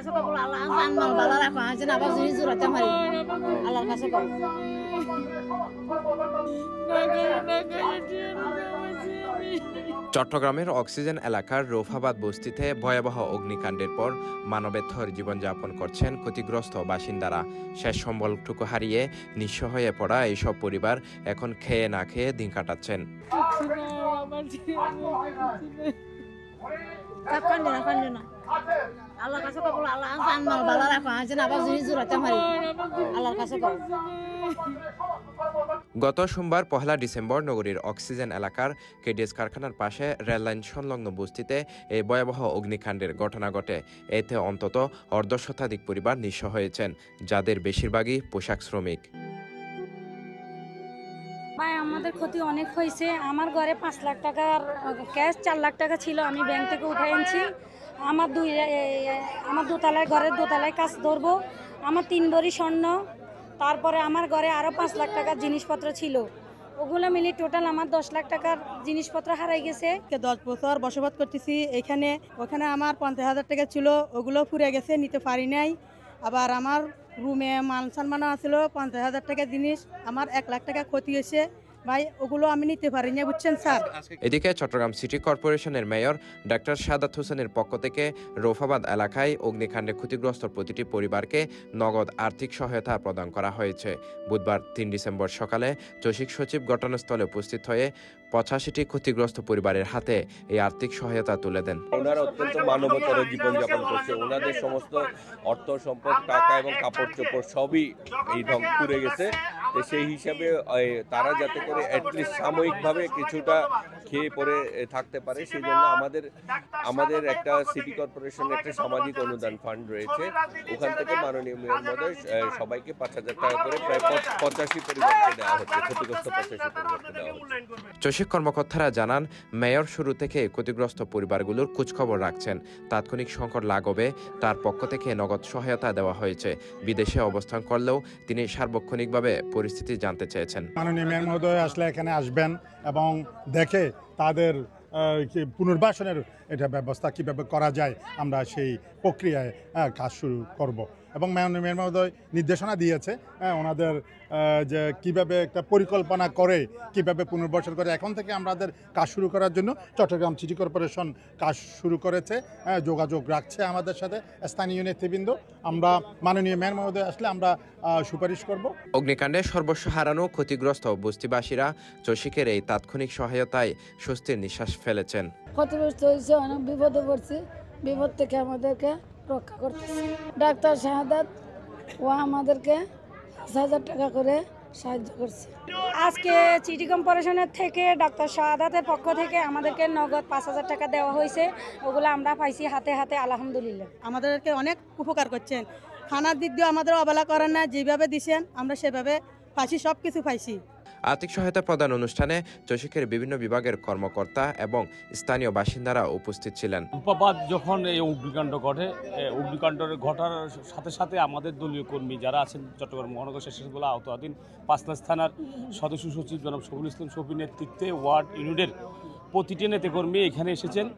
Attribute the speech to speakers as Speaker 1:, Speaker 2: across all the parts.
Speaker 1: কাছে কবল আল্লাহ জান মাল বালা রাখো আছেন আবার জিনিস জুরাতে মারি আল্লাহর কাছে কবল
Speaker 2: চট্টগ্রামের অক্সিজেন এলাকার রৌফাবাদ বস্তিতে ভয়াবহ অগ্নিকাণ্ডের পর মানবেতর জীবনযাপন করছেন ক্ষতিগ্রস্ত বাসিন্দারা। শেষ সম্বলটুকু হারিয়ে নিঃস্ব হয়ে পড়া এইসব পরিবার এখন খেয়ে না খেয়ে দিন কাটাচ্ছেন।
Speaker 1: আল্লাহর কাছে কবল আল্লাহ জান মাল বালা রাখো আছেন আবার জিনিস জুরাতে মারি আল্লাহর কাছে কবল।
Speaker 2: গত সোমবার 1 ডিসেম্বর নগরীর অক্সিজেন এলাকার কেডিএস কারখানার পাশে রেললাইন সংলগ্ন বস্তিতে এই ভয়াবহ অগ্নিকাণ্ডের ঘটনা ঘটে। এতে অন্তত অর্ধশতাধিক পরিবার নিঃস্ব হয়েছেন, যাদের বেশিরভাগই পোশাক শ্রমিক।
Speaker 3: ভাই আমাদের ক্ষতি অনেক হয়েছে। আমার ঘরে 5 লাখ টাকার ক্যাশ 4 লাখ টাকা ছিল, আমি ব্যাংক থেকে উঠে আনছি। আমার দোতলায় ঘরের দোতলায় কাজ ধরবো, আমার 3 ভরি স্বর্ণ, তারপরে আমার ঘরে আরও 5 লাখ টাকার জিনিসপত্র ছিল, ওগুলো মিলে টোটাল আমার 10 লাখ টাকার জিনিসপত্র হারাই গেছে।
Speaker 4: 10 বছর বসবাস করতেছি এখানে, ওখানে আমার 50,000 টাকা ছিল, ওগুলো ফুরে গেছে, নিতে পারি নাই। আবার আমার রুমে মান সম্মান আসলো 50,000 টাকা জিনিস, আমার 1 লাখ টাকা ক্ষতি হয়েছে। ভাই ওগুলো আমি নিতে পারি না, বুঝছেন স্যার।
Speaker 2: এদিকে চট্টগ্রাম সিটি কর্পোরেশনের মেয়র ডাক্তার সাদাত হোসেনের পক্ষ থেকে রৌফাবাদ এলাকায় অগ্নিকাণ্ডে ক্ষতিগ্রস্ত প্রতিটি পরিবারকে নগদ আর্থিক সহায়তা প্রদান করা হয়েছে। বুধবার 3 ডিসেম্বর সকালে চসিক সচিব ঘটনাস্থলে উপস্থিত হয়ে 85টি ক্ষতিগ্রস্ত পরিবারের হাতে এই আর্থিক সহায়তা তুলে দেন।
Speaker 5: ওনারা অত্যন্ত মানবতার জীবনযাপন করছে, ওনাদের সমস্ত অর্থ সম্পদ, টাকা এবং কাপড় চোপড় সবই এই ধ্বংস করে গেছে। তো সেই হিসাবে তারা যাতে করে অ্যাটলিস্ট সাময়িকভাবে কিছুটা খেয়ে পরে থাকতে পারে, সেই জন্য আমাদের একটা সিটি কর্পোরেশনের একটা সামাজিক অনুদান ফান্ড রয়েছে, ওখান থেকে মাননীয় মেয়র মহোদয় সবাইকে 5,000 টাকা করে প্রায় 85 পরিবারকে দেওয়া হচ্ছে, ক্ষতিগ্রস্ত 85 পরিবারকে দেওয়া হচ্ছে।
Speaker 2: চসিক কর্মকর্তারা জানান, মেয়র শুরু থেকে ক্ষতিগ্রস্ত পরিবারগুলোর খোঁজখবর রাখছেন। তাৎক্ষণিক সংকট লাগবে তার পক্ষ থেকে নগদ সহায়তা দেওয়া হয়েছে। বিদেশে অবস্থান করলেও তিনি সার্বক্ষণিকভাবে পরিস্থিতি জানতে চেয়েছেন।
Speaker 6: মাননীয় মেয়র মহোদয় আসলে এখানে আসবেন এবং দেখে তাদের পুনর্বাসনের এটা ব্যবস্থা কিভাবে করা যায়, আমরা সেই প্রক্রিয়ায় কাজ শুরু করব। এবং মাননীয় মেয়র মহোদয় নির্দেশনা দিয়েছে ওনাদের যে কিভাবে একটা পরিকল্পনা করে কিভাবে পুনর্বাসন করে। এখন থেকে আমাদের কাজ শুরু করার জন্য চট্টগ্রাম সিটি কর্পোরেশন কাজ শুরু করেছে, যোগাযোগ রাখছে আমাদের সাথে স্থানীয় নেতৃবৃন্দ। আমরা মাননীয় মেয়র মহোদয় আসলে আমরা সুপারিশ করব।
Speaker 2: অগ্নিকাণ্ডে সর্বস্ব হারানো ক্ষতিগ্রস্ত বস্তিবাসীরা চসিকের এই তাৎক্ষণিক সহায়তায় স্বস্তির নিঃশ্বাস ফেলেছেন।
Speaker 7: ক্ষতিগ্রস্ত হয়েছে, অনেক বিপদে পড়ছি, বিপদ থেকে আমাদেরকে রক্ষা করতেছে ডাক্তার শাহাদাত, ও আমাদেরকে 5,000 টাকা করে সাহায্য করছে।
Speaker 3: আজকে সিটি কর্পোরেশনের থেকে ডাক্তার শাহাদাতের পক্ষ থেকে আমাদেরকে নগদ 5,000 টাকা দেওয়া হয়েছে, ওগুলো আমরা পাইছি হাতে হাতে, আলহামদুলিল্লাহ।
Speaker 4: আমাদেরকে অনেক উপকার করছেন, খানার দিক দিয়ে আমাদের অবহেলা করেন না, যেভাবে দিচ্ছেন আমরা সেভাবে পাইছি, সব কিছু পাইছি।
Speaker 2: আর্থিক সহায়তা প্রদান অনুষ্ঠানে চসিকের বিভিন্ন বিভাগের কর্মকর্তা এবং স্থানীয় বাসিন্দারা উপস্থিত ছিলেন।
Speaker 8: রূপাবাদ যখন এই অগ্নিকাণ্ড ঘটে, অগ্নিকাণ্ডের ঘটার সাথে সাথে আমাদের দলীয় কর্মী যারা আছেন চট্টগ্রাম মহানগর স্বেচ্ছাসেবক আওতাধীন 5 থানার সদস্য সচিব জনাব শফিউল ইসলাম শফির নেতৃত্বে ওয়ার্ড ইউনিটের প্রতিটি নেতাকর্মী এখানে এসেছেন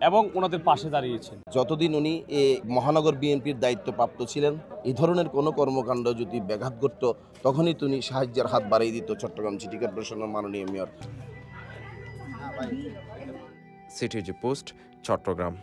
Speaker 8: এবং ওনাদের পাশে দাঁড়িয়েছেন।
Speaker 9: যতদিন উনি মহানগর বিএনপির দায়িত্বপ্রাপ্ত ছিলেন, এই ধরনের কোনো কর্মকাণ্ড যদি ব্যাঘাত ঘটত তখনই তিনি সাহায্যের হাত বাড়িয়ে দিত চট্টগ্রাম সিটি কর্পোরেশনের মাননীয় মেয়র।
Speaker 2: CTG post, Chittagong.